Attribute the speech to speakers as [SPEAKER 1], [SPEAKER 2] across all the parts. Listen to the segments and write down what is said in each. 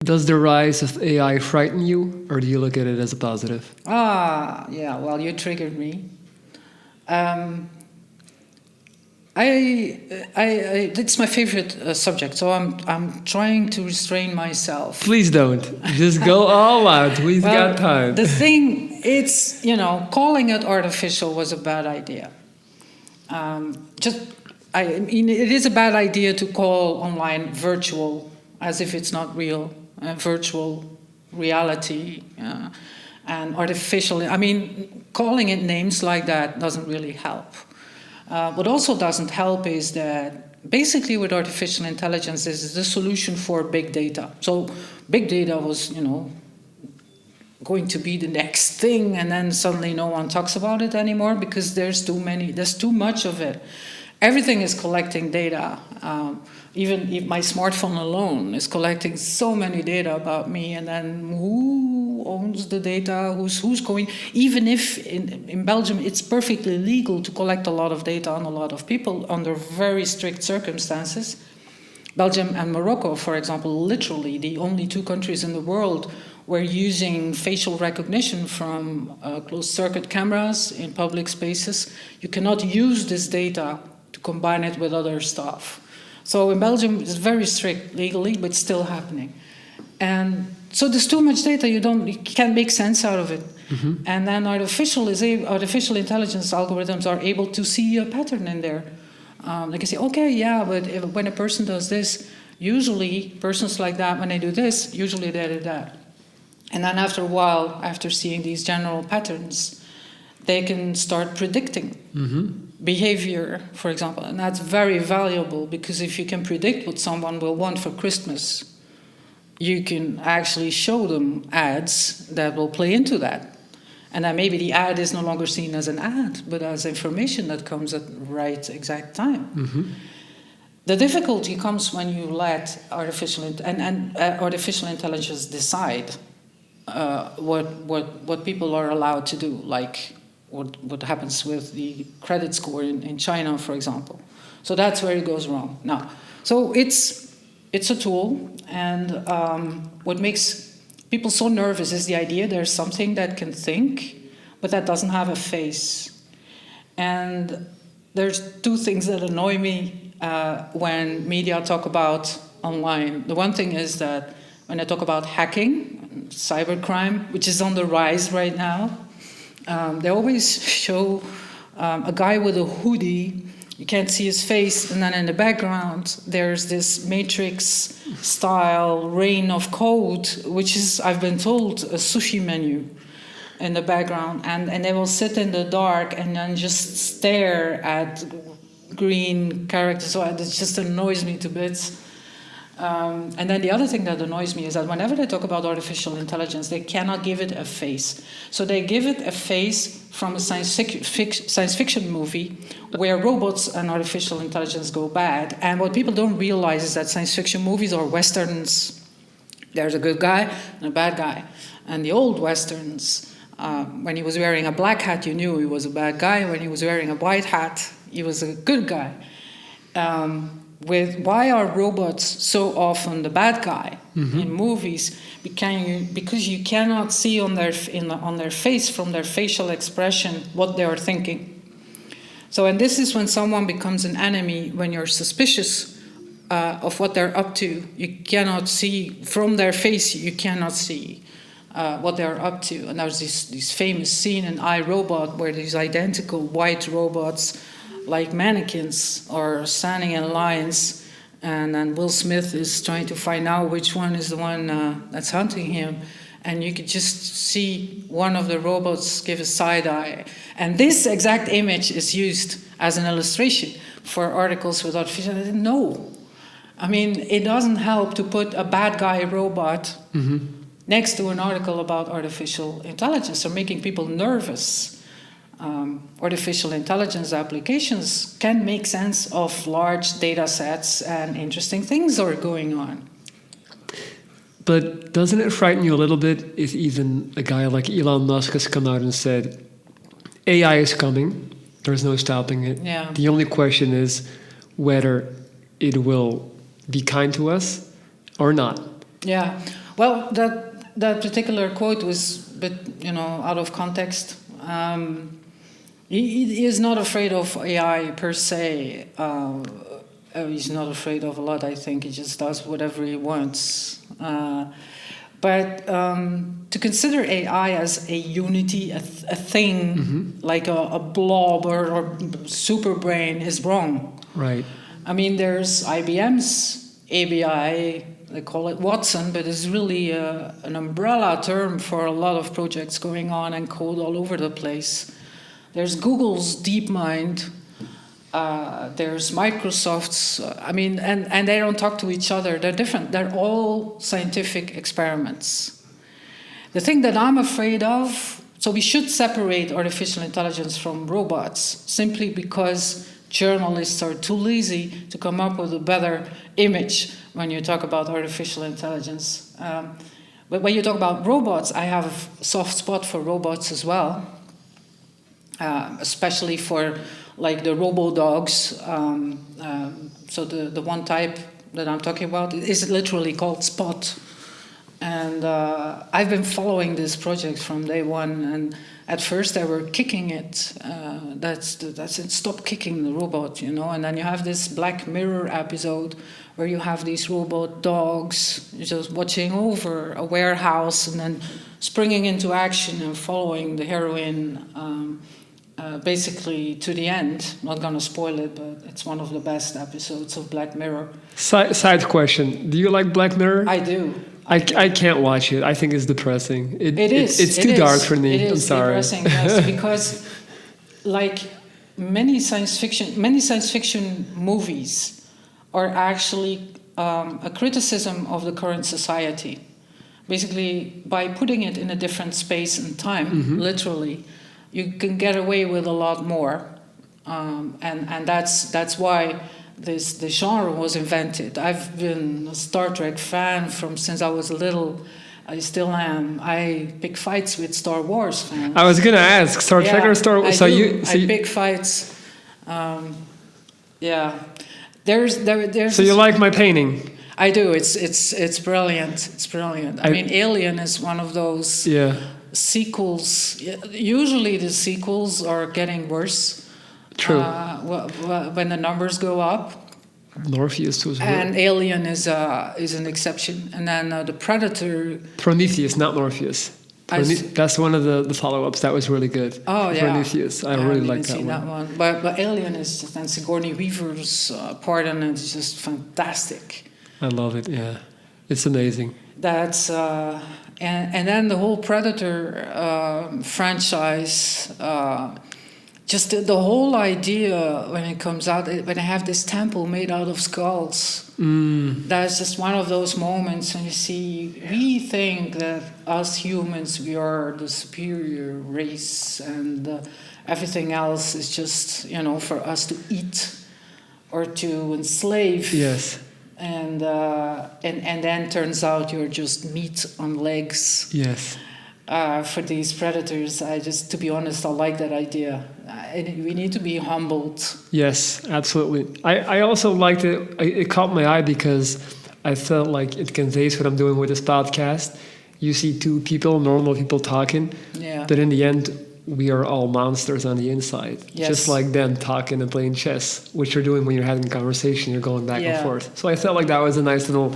[SPEAKER 1] Does the rise of AI frighten you, or do you look at it as a positive?
[SPEAKER 2] Yeah, well, you triggered me. It's my favorite subject, so I'm trying to restrain myself.
[SPEAKER 1] Please don't. Just go all out. We've
[SPEAKER 2] Well,
[SPEAKER 1] got time.
[SPEAKER 2] the thing, it's, calling it artificial was a bad idea. I mean, it is a bad idea to call online virtual as if it's not real, virtual reality and artificial. I mean, calling it names like that doesn't really help. What also doesn't help is that basically with artificial intelligence is the solution for big data. So big data was, going to be the next thing, and then suddenly no one talks about it anymore because there's too much of it. Everything is collecting data. Even if my smartphone alone is collecting so many data about me, and then who owns the data, who's going, even if in Belgium it's perfectly legal to collect a lot of data on a lot of people under very strict circumstances. Belgium and Morocco, for example, literally the only two countries in the world were using facial recognition from closed-circuit cameras in public spaces. You cannot use this data to combine it with other stuff. So in Belgium, it's very strict legally, but still happening. And so there's too much data, you can't make sense out of it. Mm-hmm. And then artificial intelligence algorithms are able to see a pattern in there. They can say, okay, yeah, but when a person does this, usually persons like that, when they do this, usually they do that. And then after a while, after seeing these general patterns, they can start predicting behavior, for example. And that's very valuable because if you can predict what someone will want for Christmas, you can actually show them ads that will play into that. And then maybe the ad is no longer seen as an ad, but as information that comes at the right exact time. Mm-hmm. The difficulty comes when you let artificial intelligence decide what people are allowed to do, like what happens with the credit score in China, for example. So that's where it goes wrong. Now, so it's a tool, and what makes people so nervous is the idea there's something that can think, but that doesn't have a face. And there's two things that annoy me when media talk about online. The one thing is that when I talk about hacking, cybercrime, which is on the rise right now, they always show a guy with a hoodie. You can't see his face, and then in the background there's this Matrix-style rain of code, which is, I've been told, a sushi menu in the background, and they will sit in the dark and then just stare at green characters. So it just annoys me to bits. And then the other thing that annoys me is that whenever they talk about artificial intelligence, they cannot give it a face. So they give it a face from a science fiction movie where robots and artificial intelligence go bad. And what people don't realize is that science fiction movies are westerns. There's a good guy and a bad guy. And the old westerns, when he was wearing a black hat, you knew he was a bad guy. When he was wearing a white hat, he was a good guy. Why are robots so often the bad guy in movies? Because you cannot see on their face, from their facial expression, what they are thinking. So, and this is when someone becomes an enemy, when you're suspicious of what they're up to. You cannot see from their face. You cannot see what they're up to. And there's this famous scene in iRobot where these identical white robots, like mannequins, are standing in lines, and then Will Smith is trying to find out which one is the one that's hunting him, and you could just see one of the robots give a side eye. And this exact image is used as an illustration for articles with artificial. No, I mean, it doesn't help to put a bad guy robot next to an article about artificial intelligence or making people nervous. Artificial intelligence applications can make sense of large data sets, and interesting things are going on.
[SPEAKER 1] But doesn't it frighten you a little bit if even a guy like Elon Musk has come out and said, AI is coming, there's no stopping it.
[SPEAKER 2] Yeah.
[SPEAKER 1] The only question is whether it will be kind to us or not.
[SPEAKER 2] Yeah. Well, that particular quote was a bit, out of context. He is not afraid of AI per se. He's not afraid of a lot, I think. He just does whatever he wants. But to consider AI as a unity, a thing, like a blob or super brain is wrong.
[SPEAKER 1] Right.
[SPEAKER 2] I mean, there's IBM's ABI, they call it Watson, but it's really an umbrella term for a lot of projects going on and code all over the place. There's Google's DeepMind. There's Microsoft's, and they don't talk to each other. They're different. They're all scientific experiments. The thing that I'm afraid of, so we should separate artificial intelligence from robots, simply because journalists are too lazy to come up with a better image when you talk about artificial intelligence. But when you talk about robots, I have a soft spot for robots as well, especially for like the robo-dogs. So the one type that I'm talking about is literally called Spot. And I've been following this project from day one, and at first they were kicking it. That's it, stop kicking the robot, And then you have this Black Mirror episode where you have these robot dogs just watching over a warehouse and then springing into action and following the heroine basically to the end. Not going to spoil it, but it's one of the best episodes of Black Mirror.
[SPEAKER 1] Side question: do you like Black Mirror?
[SPEAKER 2] I do.
[SPEAKER 1] I can't watch it. I think it's depressing.
[SPEAKER 2] It is.
[SPEAKER 1] It's too dark for me.
[SPEAKER 2] It is
[SPEAKER 1] I'm sorry.
[SPEAKER 2] depressing, yes, because like many science fiction movies are actually a criticism of the current society. Basically, by putting it in a different space and time, literally, you can get away with a lot more, and that's why this genre was invented. I've been a Star Trek fan since I was little. I still am. I pick fights with Star Wars fans.
[SPEAKER 1] I was gonna ask Star Trek or Star Wars.
[SPEAKER 2] I pick fights. There's.
[SPEAKER 1] So you like my painting?
[SPEAKER 2] I do. It's brilliant. It's brilliant. I mean, Alien is one of those.
[SPEAKER 1] Yeah.
[SPEAKER 2] Sequels. Usually the sequels are getting worse.
[SPEAKER 1] True.
[SPEAKER 2] When the numbers go up.
[SPEAKER 1] Morpheus was
[SPEAKER 2] and Alien is an exception. And then the Predator.
[SPEAKER 1] Prometheus, not Morpheus. That's one of the follow-ups. That was really good.
[SPEAKER 2] Oh, yeah.
[SPEAKER 1] Prometheus. I really like that
[SPEAKER 2] one. But Alien is just, and Sigourney Weaver's part in it is just fantastic.
[SPEAKER 1] I love it, yeah. It's amazing.
[SPEAKER 2] That's... And then the whole Predator franchise, just the whole idea when it comes out, when I have this temple made out of skulls, that's just one of those moments when you see, we think that us humans, we are the superior race, and everything else is just, for us to eat or to enslave.
[SPEAKER 1] Yes.
[SPEAKER 2] And then turns out you're just meat on legs.
[SPEAKER 1] Yes.
[SPEAKER 2] For these predators, to be honest, I like that idea. We need to be humbled.
[SPEAKER 1] Yes, absolutely. I also liked it. It caught my eye because I felt like it conveys what I'm doing with this podcast. You see two people, normal people talking, but in the end, we are all monsters on the inside.
[SPEAKER 2] Yes.
[SPEAKER 1] Just like them talking and playing chess, which you're doing when you're having a conversation, you're going back and forth. So I felt like that was a nice little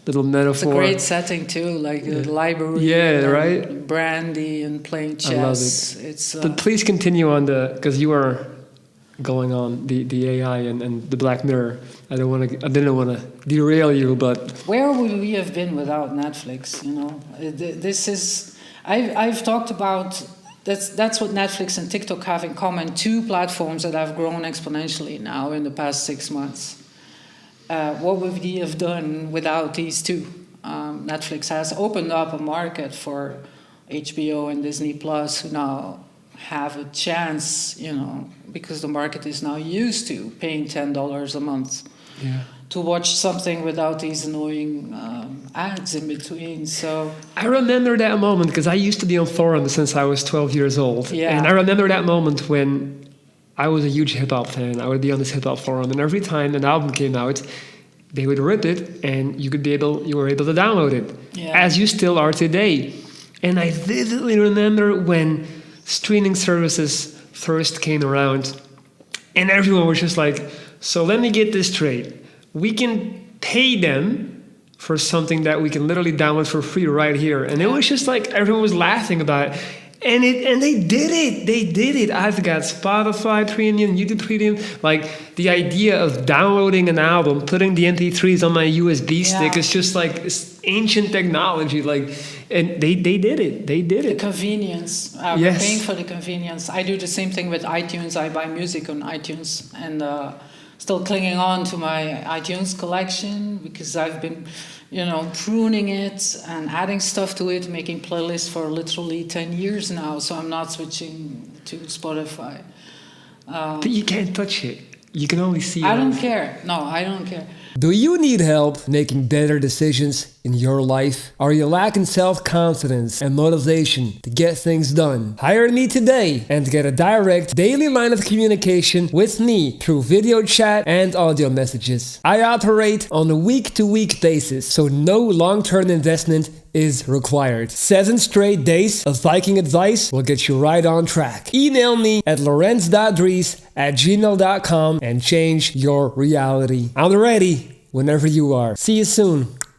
[SPEAKER 1] metaphor.
[SPEAKER 2] It's a great setting too, like a library.
[SPEAKER 1] Yeah, right?
[SPEAKER 2] Brandy and playing chess.
[SPEAKER 1] I love it. But please continue on because you are going on the AI and the Black Mirror. I didn't want to derail you, but
[SPEAKER 2] where would we have been without Netflix? This is I've talked about. That's what Netflix and TikTok have in common. Two platforms that have grown exponentially now in the past 6 months. What would we have done without these two? Netflix has opened up a market for HBO and Disney Plus, who now have a chance, because the market is now used to paying $10 a month to watch something without these annoying ads in between. So
[SPEAKER 1] I remember that moment because I used to be on forums since I was 12 years old.
[SPEAKER 2] Yeah.
[SPEAKER 1] And I remember that moment when I was a huge hip-hop fan. I would be on this hip-hop forum, and every time an album came out, they would rip it, and you were able to download it, as you still are today. And I vividly remember when streaming services first came around, and everyone was just like, so let me get this straight. We can pay them for something that we can literally download for free right here. And it was just like everyone was laughing about it. And they did it. They did it. I've got Spotify Premium, YouTube Premium. Like the idea of downloading an album, putting the MP3s on my USB stick is just like it's ancient technology. Like, and they did it. They did it.
[SPEAKER 2] The convenience. We're paying for the convenience. I do the same thing with iTunes. I buy music on iTunes and still clinging on to my iTunes collection because I've been, pruning it and adding stuff to it, making playlists for literally 10 years now. So I'm not switching to Spotify.
[SPEAKER 1] But you can't touch it. You can only see it.
[SPEAKER 2] I don't care. No, I don't care.
[SPEAKER 3] Do you need help making better decisions in your life? Are you lacking self-confidence and motivation to get things done? Hire me today and get a direct daily line of communication with me through video chat and audio messages. I operate on a week-to-week basis, so no long-term investment is required. 7 straight days of Viking advice will get you right on track. Email me at lorenz.dries@gmail.com and change your reality. I'm ready whenever you are. See you soon.